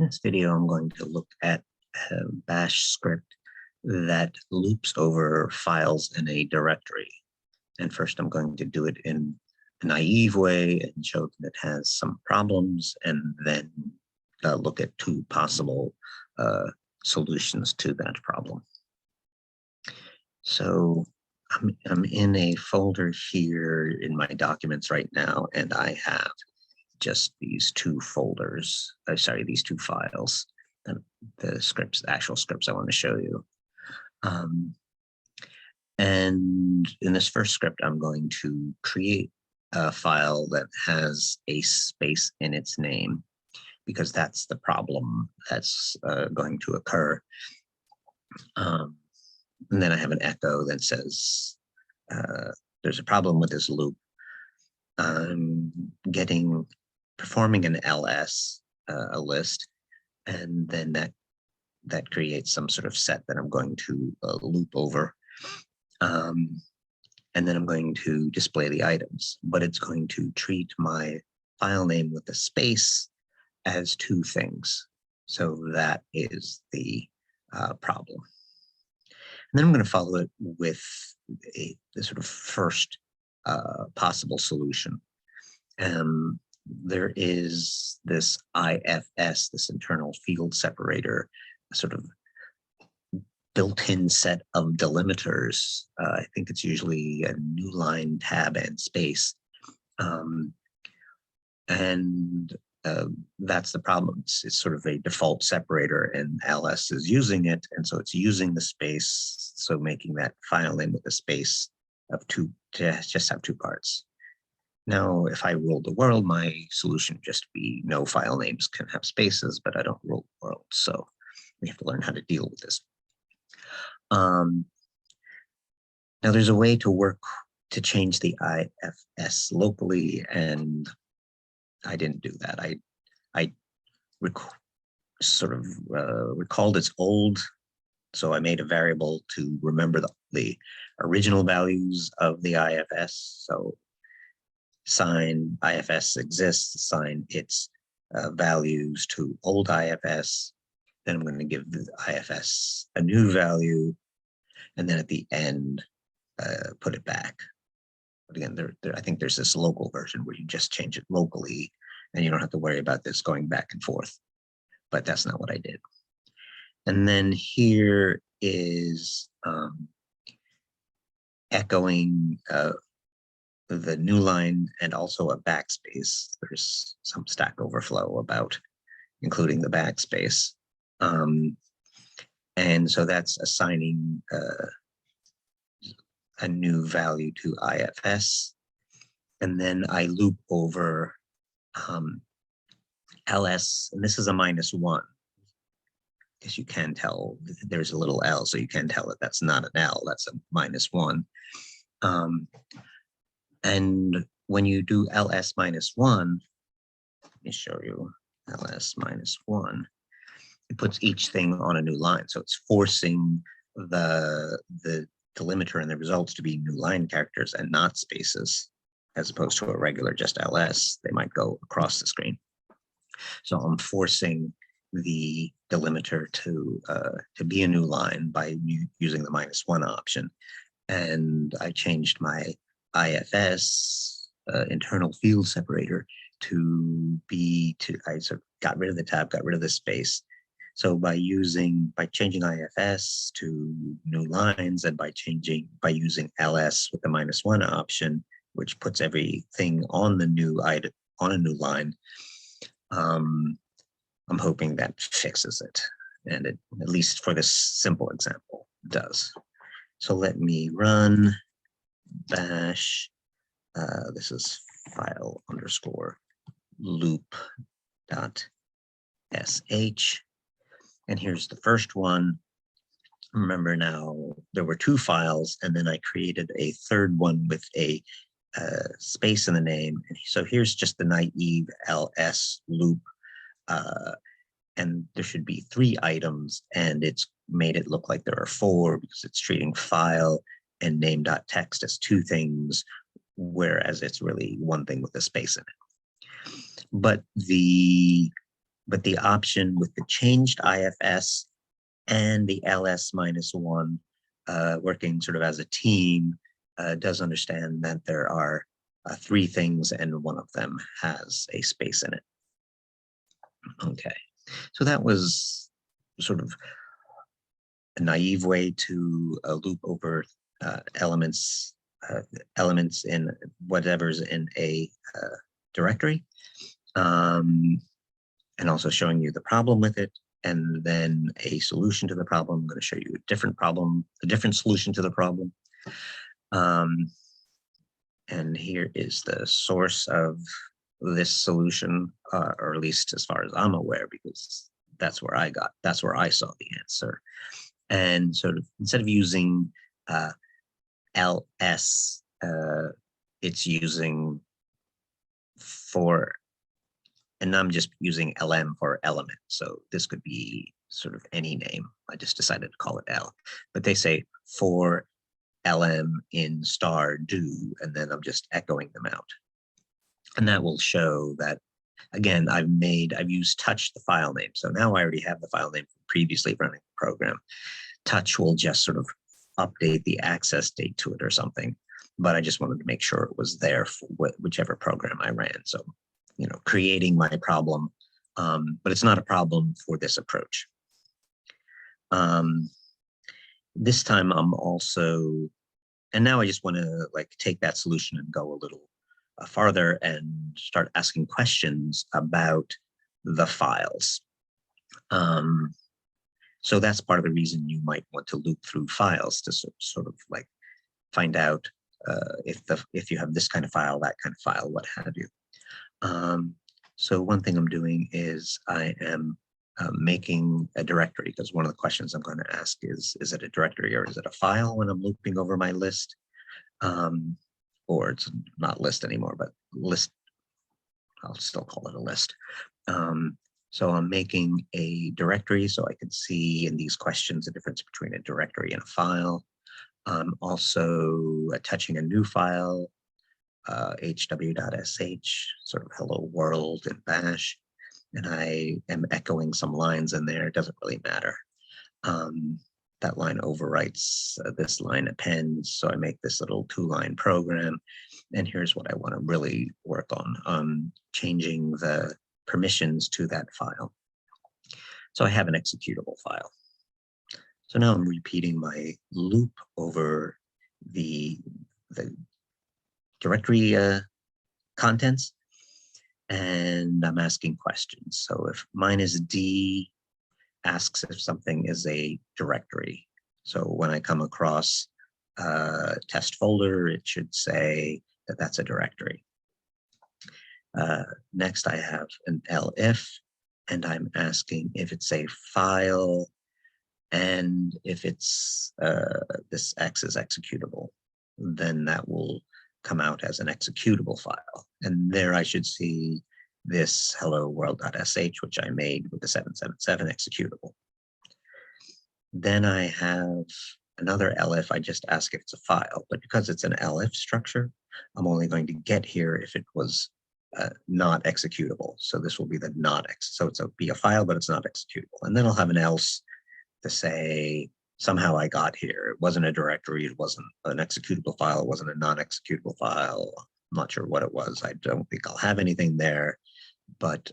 In this video, I'm going to look at a bash script that loops over files in a directory. And first, I'm going to do it in a naive way and show that it has some problems, and then look at two possible solutions to that problem. So I'm in a folder here in my documents right now, and I have just these two folders, these two files, and the actual scripts I want to show you. And in this first script, I'm going to create a file that has a space in its name, because that's the problem that's going to occur. And then I have an echo that says, there's a problem with this loop. I'm performing an ls, a list, and then that creates some sort of set that I'm going to loop over. And then I'm going to display the items, but it's going to treat my file name with a space as two things. So that is the problem. And then I'm going to follow it with the sort of first possible solution. There is this IFS, this internal field separator, sort of built-in set of delimiters. I think it's usually a new line, tab, and space. That's the problem. It's sort of a default separator, and ls is using it, and so it's using the space, so making that file name with a space of two, to just have two parts. Now, if I rule the world, my solution would just be no file names can have spaces, but I don't rule the world, so we have to learn how to deal with this. Now, there's a way to change the IFS locally, and I didn't do that. I recalled it's old, so I made a variable to remember the original values of the IFS. So assign IFS exists, assign its values to old IFS. Then I'm going to give the IFS a new value, and then at the end, put it back. But again, I think there's this local version where you just change it locally, and you don't have to worry about this going back and forth. But that's not what I did. And then here is echoing the new line and also a backspace. There's some Stack Overflow about including the backspace. And so that's assigning a new value to IFS. And then I loop over ls, and this is a -1. As you can tell, there's a little L, so you can tell that that's not an L, that's a -1. And when you do ls -1, let me show you ls -1, it puts each thing on a new line. So it's forcing the delimiter and the results to be new line characters and not spaces, as opposed to a regular just ls. They might go across the screen. So I'm forcing the delimiter to be a new line by using the -1 option. And I changed my IFS internal field separator I sort of got rid of the tab, got rid of the space. So by changing IFS to new lines, and by using ls with the -1 option, which puts everything on the new line, I'm hoping that fixes it, and it, at least for this simple example, does. So let me run bash. This is file _ loop.sh. And here's the first one. Remember now, there were two files, and then I created a third one with a space in the name. And so here's just the naive ls loop. And there should be 3 items, and it's made it look like there are 4 because it's treating file and name.txt as 2 things, whereas it's really 1 thing with a space in it. But the but the option with the changed IFS and the ls-1 working sort of as a team does understand that there are three things and one of them has a space in it. Okay, so that was sort of a naive way to loop over elements in whatever's in a directory, and also showing you the problem with it, and then a solution to the problem. I'm going to show you a different problem, a different solution to the problem. And here is the source of this solution, or at least as far as I'm aware, because that's where I saw the answer. And sort of instead of using ls, it's using for, and I'm just using lm for element. So this could be sort of any name. I just decided to call it L, but they say for lm in star do, and then I'm just echoing them out. And that will show that, again, I've used touch, the file name. So now I already have the file name from previously running the program. Touch will just sort of update the access date to it or something, but I just wanted to make sure it was there for whichever program I ran. So, you know, creating my problem, but it's not a problem for this approach. This time I'm also, and now I just want to like take that solution and go a little farther and start asking questions about the files. So that's part of the reason you might want to loop through files to sort of like find out if you have this kind of file, that kind of file, what have you. So one thing I'm doing is I am making a directory, because one of the questions I'm going to ask is it a directory or is it a file when I'm looping over my list? Or it's not list anymore, but list, I'll still call it a list. So I'm making a directory so I can see in these questions the difference between a directory and a file. I'm also attaching a new file, hw.sh, sort of hello world in bash, and I am echoing some lines in there. It doesn't really matter. That line overwrites this line appends, so I make this little 2-line program. And here's what I want to really work on, changing the permissions to that file. So I have an executable file. So now I'm repeating my loop over the directory contents, and I'm asking questions. So if -d asks if something is a directory. So when I come across a test folder, it should say that that's a directory. Next, I have an elif, and I'm asking if it's a file and if it's this X is executable, then that will come out as an executable file. And there I should see this hello world.sh, which I made with the 777 executable. Then I have another elif. I just ask if it's a file, but because it's an elif structure, I'm only going to get here if it was not executable. So this will be the not so it's be a file, but it's not executable. And then I'll have an else to say somehow I got here. It wasn't a directory. It wasn't an executable file. It wasn't a non-executable file. I'm not sure what it was. I don't think I'll have anything there. But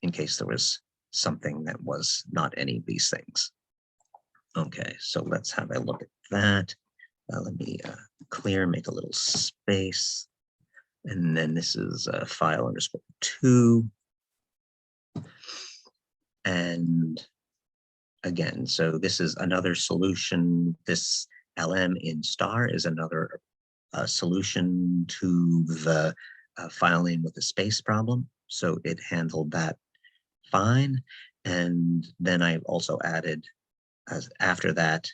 in case there was something that was not any of these things. Okay, so let's have a look at that. Let me clear, make a little space. And then this is file _2. And again, so this is another solution. This lm in star is another solution to the file name with the space problem. So it handled that fine. And then I've also added, after that,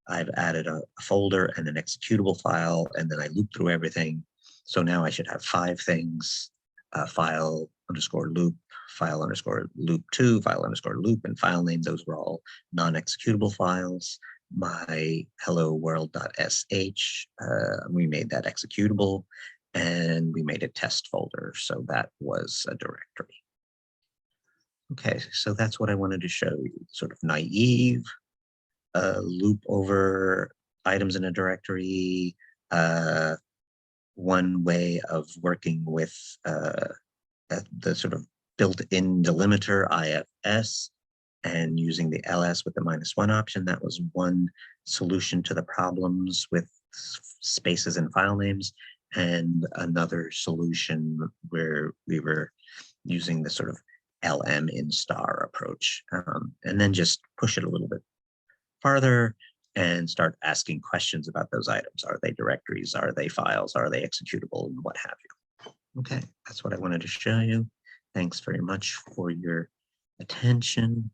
I've added a folder and an executable file, and then I loop through everything. So now I should have 5 things, file _loop, file _loop2, file _loop, and file name. Those were all non-executable files. My hello world.sh, we made that executable, and we made a test folder. So that was a directory. Okay, so that's what I wanted to show you, sort of naive, loop over items in a directory, one way of working with the sort of built-in delimiter IFS and using the ls with the -1 option. That was one solution to the problems with spaces and file names, and another solution where we were using the sort of lm in star approach, and then just push it a little bit farther and start asking questions about those items. Are they directories? Are they files? Are they executable? And what have you. Okay, that's what I wanted to show you. Thanks very much for your attention.